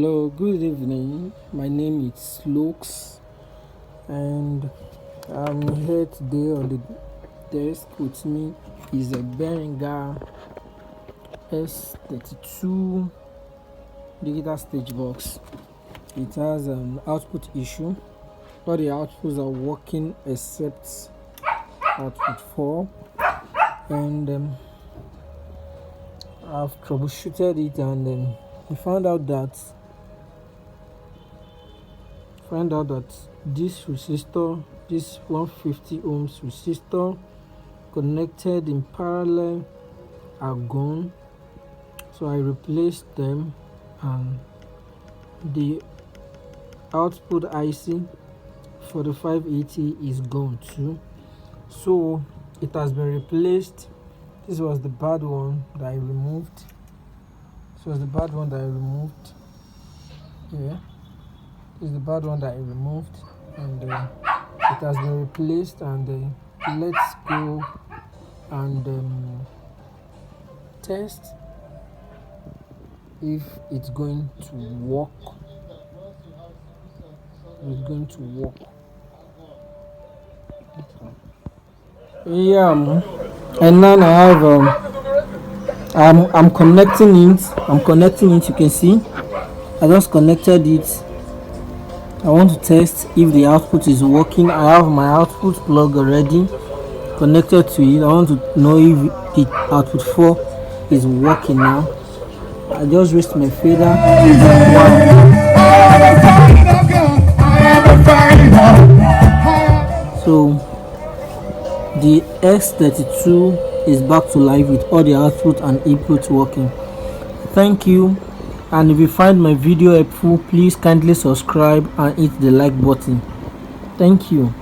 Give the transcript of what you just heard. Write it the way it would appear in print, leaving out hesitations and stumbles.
Hello, good evening. My name is Lux, and I'm here today. On the desk with me is a Behringer S32 digital stage box. It has an output issue. All the outputs are working except output 4, and I've troubleshooted it, and we found out that this resistor, this 150 ohms resistor connected in parallel, are gone. So I replaced them, and the output IC for the 580 is gone too. So it has been replaced. This was the bad one that I removed. Yeah, this is the bad one that I removed, and it has been replaced. And let's go and test if it's going to work. Yeah, and now I have I'm connecting it. You can see I just connected it. I want to test if the output is working. I have my output plug already connected to it. I want to know if the output 4 is working now. I just raised my fader. So the S32 is back to life with all the output and input working. Thank you. And if you find my video helpful, please kindly subscribe and hit the like button. Thank you.